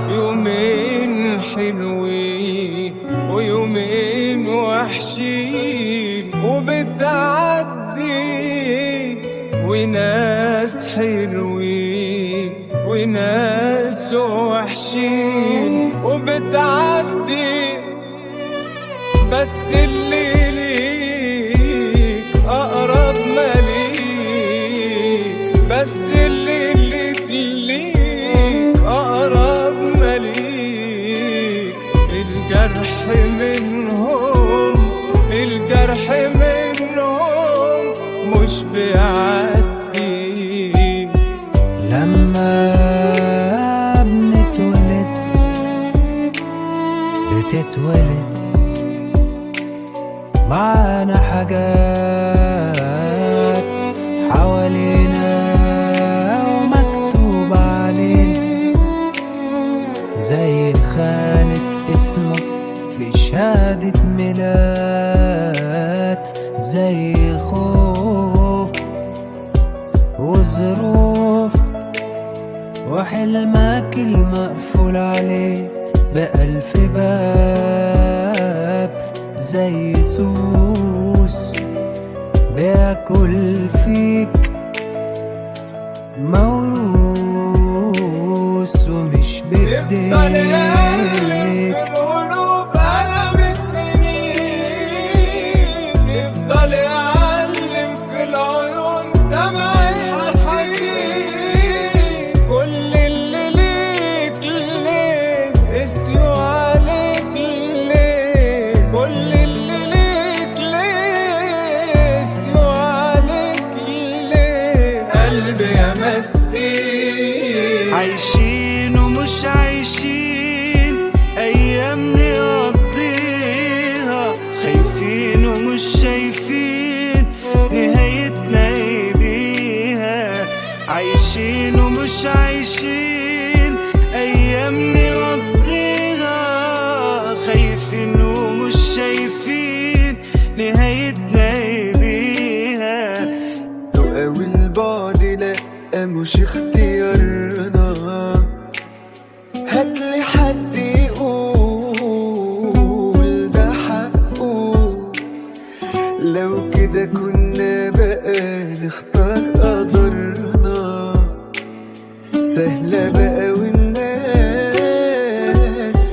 يومين حلوين ويومين وحشين وبتعدي، وناس حلوين وناس وحشين وبتعدي، بس اللي ليك أقرب ما ليك، بس اللي ليك أقرب ما ليك. الجرح منهم الجرح منهم مش بيعدي. لما بتتولد معانا حاجات حوالينا ومكتوب علينا، زي خانة اسمك في شهادة ميلاد، زي خوف وظروف وحلمك المقفول عليك بألف باب، زي سوس بياكل فيك موروث ومش بإيديك. القلوب ألم السنين، يفضل يعلم في العيون دمع الحنين. كل اللي ليك ليه قسيوا عليك ليه، كل اللي ليك ليه قسيوا عليك ليه. قلبي يا مسكين، عايشين ومش عايشين أيام نقضيها، خايفين ومش شايفين نهايتنا ايه بيها. عايشين ومش عايشين أيام نقضيها، خايفين ومش شايفين نهايتنا ايه بيها. قوي البعد لأ مش اختيارنا، هاتلي حد يقول ده حقه. لو كده كنا بقى نختار قدرنا، سهلة بقى والناس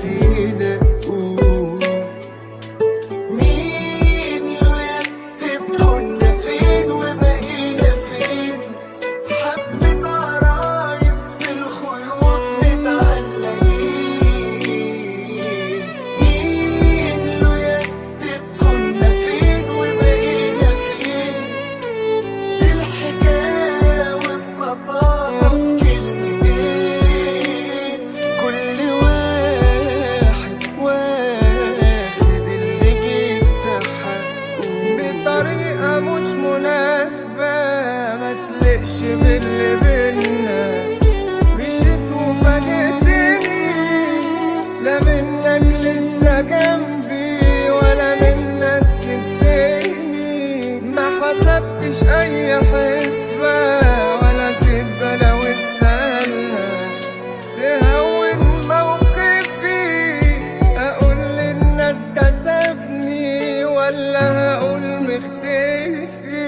ينقوا. مين له يكتب كنا فين وبقينا فين، حبة عرايس في الخيوط متعلقين. مين له يكتب كنا فين وبقينا فين، دي الحكاية وببساطة في كلمتين. كل واحد واخد اللي بيستحقه بطريقة مش مناسبة، ما تلقش باللي بينا. مشيت وفاجئتني، لا منك لسه جنبي ولا منك سبتني. ما حسبتش أي حسبة ولا كدبة لو اتسألنا، تهون موقفي أقول للناس كسفني ولا هقول مختفي.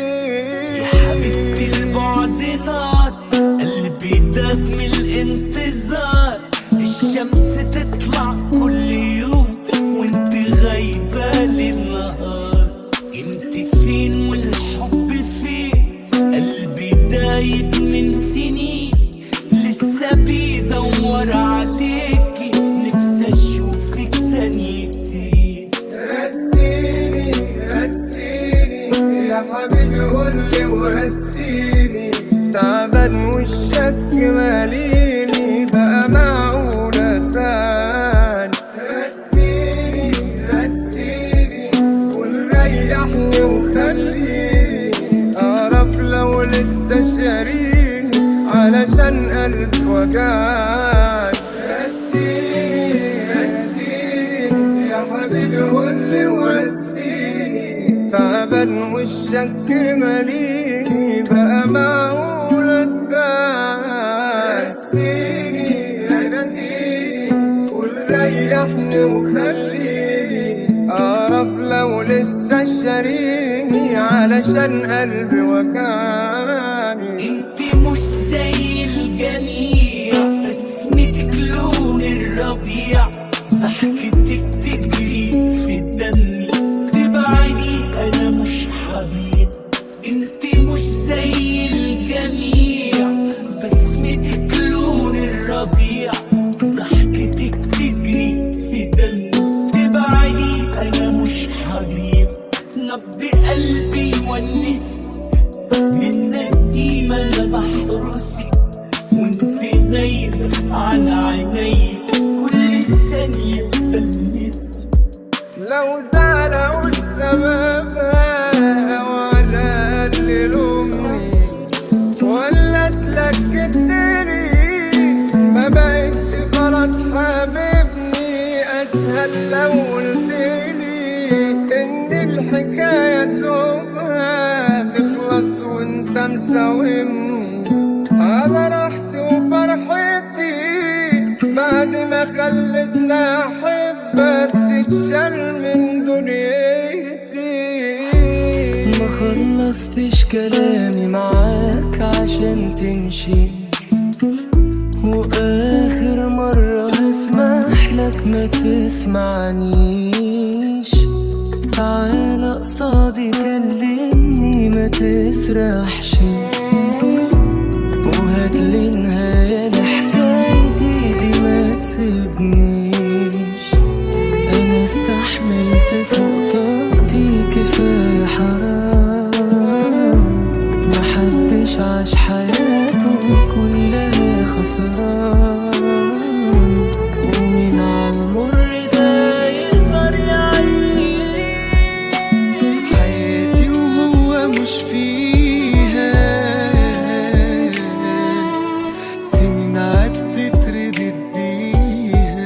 حبيبتي البعد نار، قلبي داك من الانتظار. الشمس تطلع كل يوم وانت غايبة للنهار. انت فين والحب فين، قلبي دايب من سنين، لسه بيدور عليكي، نفسي اشوفك ثانيتين. رسيني رسيني يا حبيبي قولي ورسيني، تعبان والشك ماليني بقى معقولة تاني. رسيني رسيني وريحني وخليني أعرف لو لسه شاريني علشان ألف وجعني. رسيني يا حبيبي قولي ورسيني، تعبان والشك ماليني بقى معقول رسيني رسيني قول ريحني وخليني اعرف لو لسه شاريني علشان قلبي وجعني. انت مش زي الجميع، بسمتك لون الربيع، ضحكتك تجري في دمي، تبعدي انا مش حبيب. انت مش زي الجميع، بسمتك لون الربيع، ضحكتك تجري في دمي، تبعدي انا مش حبيب. نبض قلبي ونسي من نسيمة انا بحرسي، وانت غايبة عن عيني كل ثانية بلمس. لو زعل اقول سببها وعلى الاقل لومني، ولا اتلكتني ما بقتش خلاص حبيبني. اسهل لو قلتلي ان الحكاية تبقى تخلص وانت مساومني على راحتي وفرحتي بعد ما خلتنا احبك تتشال من دنيتي. ما خلصتش كلامي معاك عشان تمشي، واخر مرة هسمح لك ما تسمعنيش. تعالى قصادي كلمني ما تسرحش، وهاتلي نهاية لحكايتي دي ما تسيبنيش. انا استحملت فوق طاقتي كفاية حرام، محدش عاش حياته كلها خسران، ومين عالمر ده يقدر يعيش حياتي وهو مش فيها. سنين عدت ردت بيها،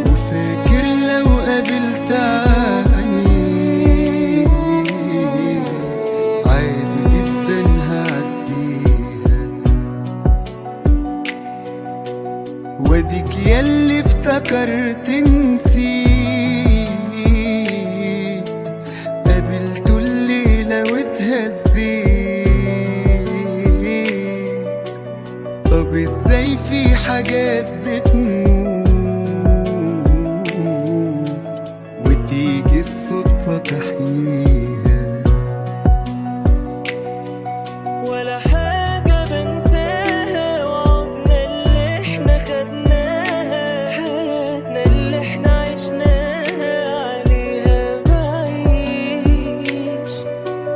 وفاكر لو قابلت عني عادي جدا هعديها. واديك ياللي افتكرت نسيت، قابلته الليلة واتهزيت. طب ازاي في حاجات بتموت وتيجي الصدفة تحييها؟ ولا حاجة بنساها، وعمرنا اللي احنا خدناها، حياتنا اللي احنا عشناها عليها بعيش.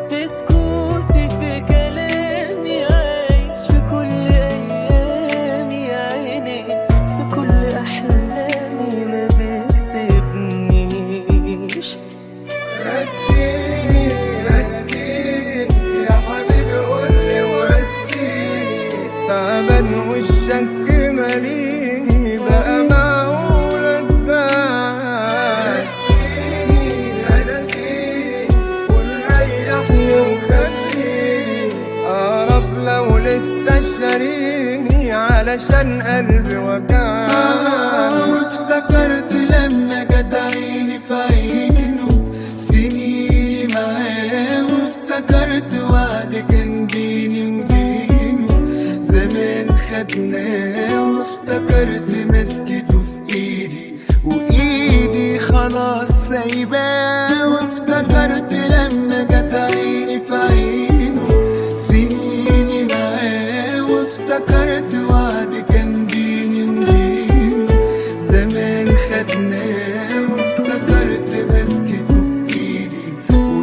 في سكوتي في كلامي عايش، في كل أيامي عيني، في كل أحلامي ما بتسيبنيش. رسيني رسيني يا حبيبي قولي ورسيني، تعبان والشك ماليني بقى معقول رسيني رسيني قول ريحني وخليني اعرف لو لسه شاريني علشان قلبي وجعني. وافتكرت لما جت عيني في عينه سنيني معاه، وافتكرت وعد كان بيني وبينه زمان خدناه، وافتكرت مسكته في ايدي وايدي خلاص سايباه. وافتكرت لما جت عيني في عينه سنيني معاه، وافتكرت وعد كان بيني وبينه زمان خدناه، وافتكرت مسكته في ايدي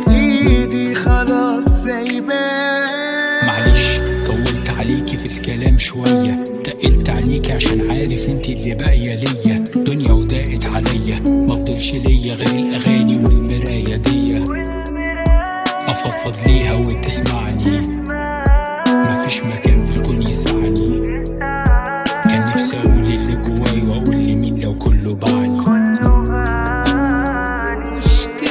وايدي خلاص سايباه. معلش طولت عليكي في الكلام شوية، تقلت عليكي عشان عارف انت اللي باقية ليا. دنيا وضاقت عليا، مفضلش ليا غير الأغاني والمراية دي، أفضفض ليها وتسمعني. مفيش مكان في الكون يسعني، كان نفسي أقول اللي جواي وأقول لمين لو كله باعني. مشكلة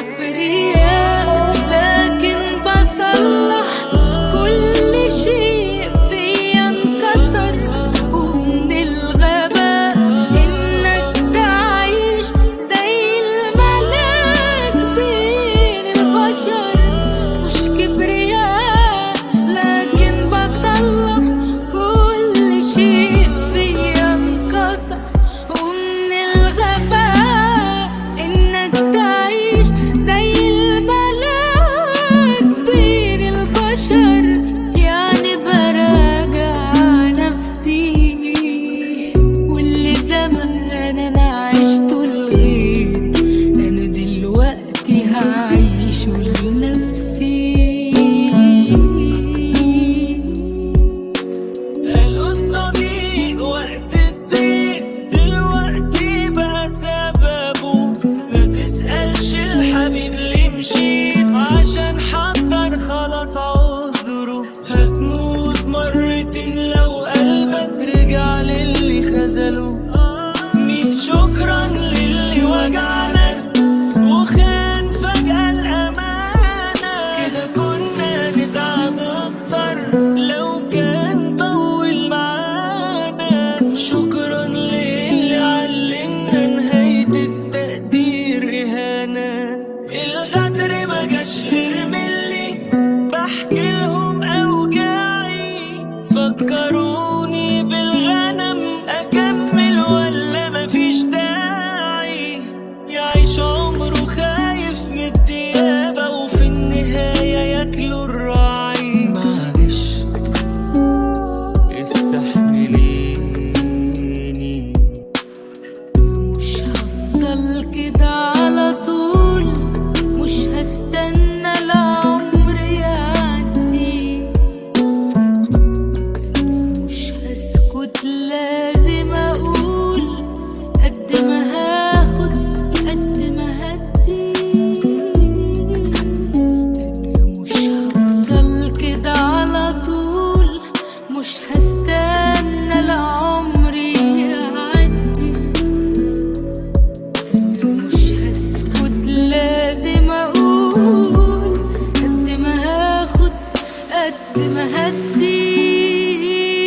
تهدي.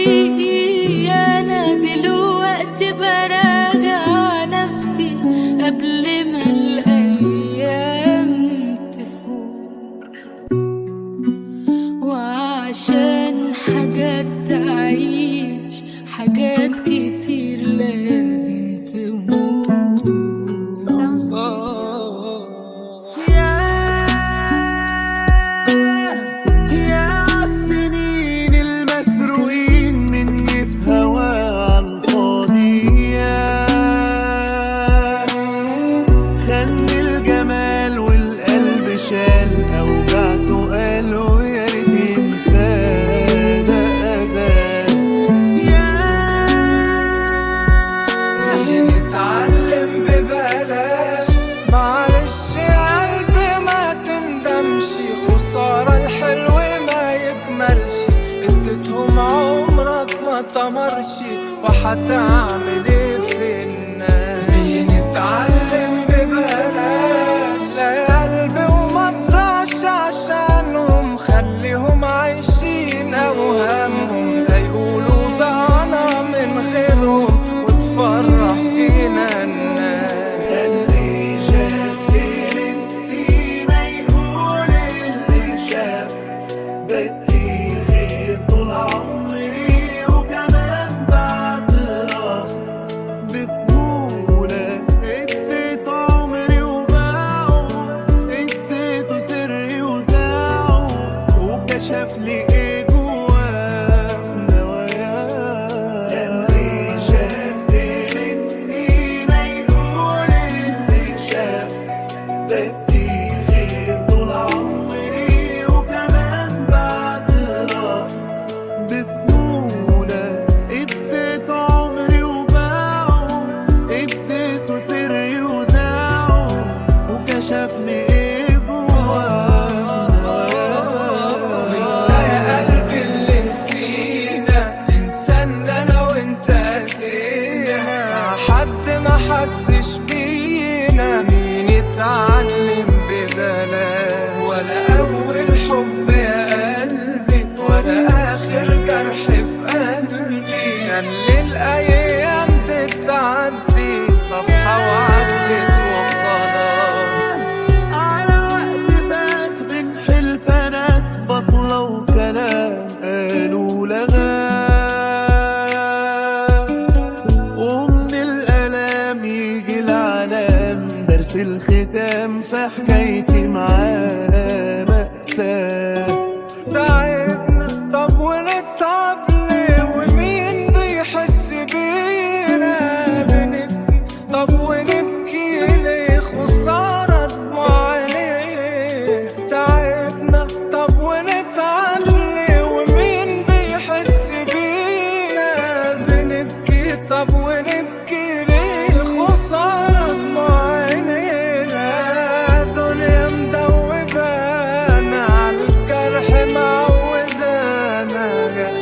أنا دلوقتي براجع نفسي قبل ما الأيام تفوت، وعشان حاجات تعيش حاجات كتير لازم تموت. يا السنين المسروقين مني في هوا عالفاضي، خن الجمال والقلب شال أوجعته قالوا يا ريت ينساه ده أذان. نتعلم ببلاش، معلش يا قلبي ما تندمش، خسارة الحلو ما يكملش، اديتهم عمرك ما تمرش، وحتعمل ايه في الناس؟ نتعلم ببلاش لا يا قلبي وما تضيعش عشانهم، خليهم عايشين اوهامهم، لا يقولوا ضعنا من غيرهم وتفرح فينا الناس. اللي شاف اللي ما يقول اللي شاف، بدي خير طول عمري وكمان بعترف بسهولة. اديت عمري وباعه، اديته سري وزاعه، وكشف لي ايه جواه في نواياه. اللي شاف اللي ما يقول اللي شاف، بدي خير طول عمري وكمان بعترف بسهولة. اديت عمري وباعه، اديته سري وزاعه، وكشف لي ايه جواه في ننسى يا قلبي اللي نسينا، ننسى ان انا وانت قاسينا، حد ما حسش بينا، مين يتعلم ببلاش؟ ولا اول حب يا قلبي ولا اخر جرح في قلبي، كان للايام تتعدي صفحة وعدت وخلاص. على وقت فات بين حلفانات بطلة وكلام قالوا لغاه، ومن الألام يجي العلام درس الختام في حكايتي معانا مأساة. تعبنا طب ونتعب ليه؟ ومين بيحس بينا؟ بنبكي طب ونبكي ليه؟ خسارة دموع عينينا. تعبنا طب ونتعب ليه؟ ومين بيحس بينا؟ بنبكي طب ونبكي ليه؟ خسارة دموع عينينا. دنيا مدوبانا عالجرح معودانا،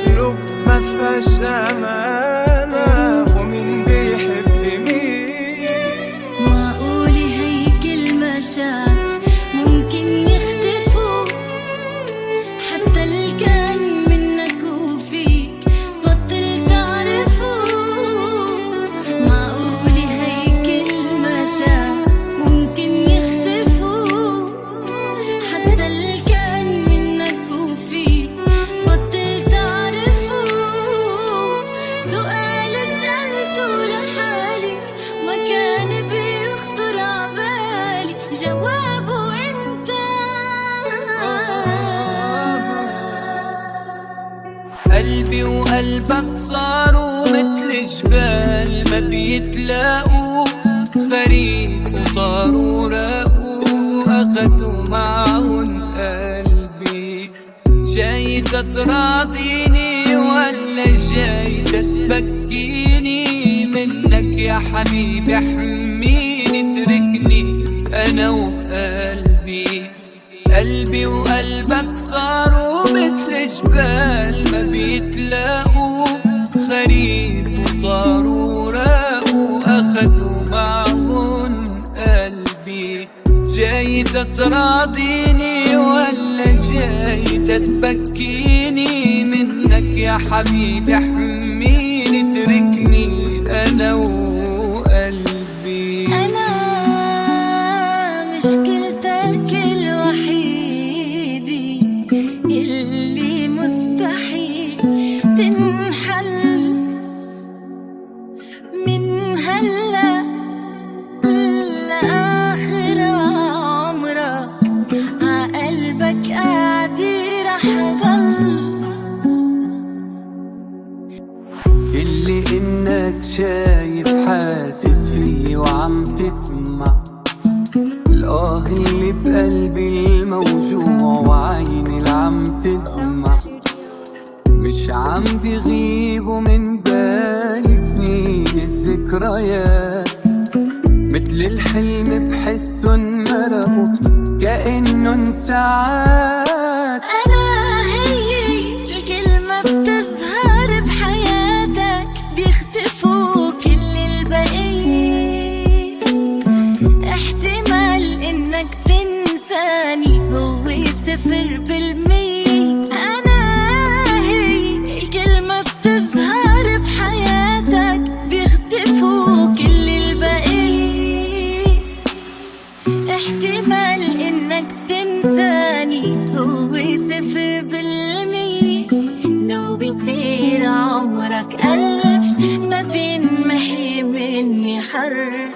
قلوب ما فيهاش أمانة، ومين بيحب مين؟ معقول هيك المشاعر ممكن يختفوا، حتى اللي كان منك وفيك بطل تعرفوا. معقول هيك المشاعر ممكن يختفوا، حتى اللي كان منك وفيك بطل تعرفوا. سؤال سألته لحالي ما كان بيخطر عبالي، جوابه انت. قلبي وقلبك صاروا مثل جبال ما بيتلاقوا، خريف وطاروا راقوا، أخدوا معهم قلبي. جاي تراضيني ولا جاي تبكيني؟ منك يا حبيبي احميني، اتركني أنا وقلبي. قلبي وقلبك صاروا مثل جبال ما بيتلاقوا، خريف وطاروا راقوا، أخدوا معهم قلبي. جاي تراضيني ولا جاي تتبكيني منك يا حبيبي احميني تركني انا وقلبي. أنا مشكلتك الوحيدة اللي مستحيل تنحل من هلا لآخر عمرك عقلبك قاعدة رح ضل. اللي انك شايف حاسس فيه وعم تسمع الآه اللي بقلبي الموجوع وعيني اللي عم تدمع، مش عم بيغيبوا من بالي سنين الذكريات، متل الحلم بحسن مرقوا كأنن ساعات. أنا هي الكلمة بتظهر بحياتك بيختفوا كل البقية، احتمال إنك تنساني هو 0%. أنا هي الكلمة بتظهر بحياتك بيختفوا كل البقية، احتمال إنك تنساني هو 0%. لو بيصير عمرك 1000 ما بينمحي مني حرف.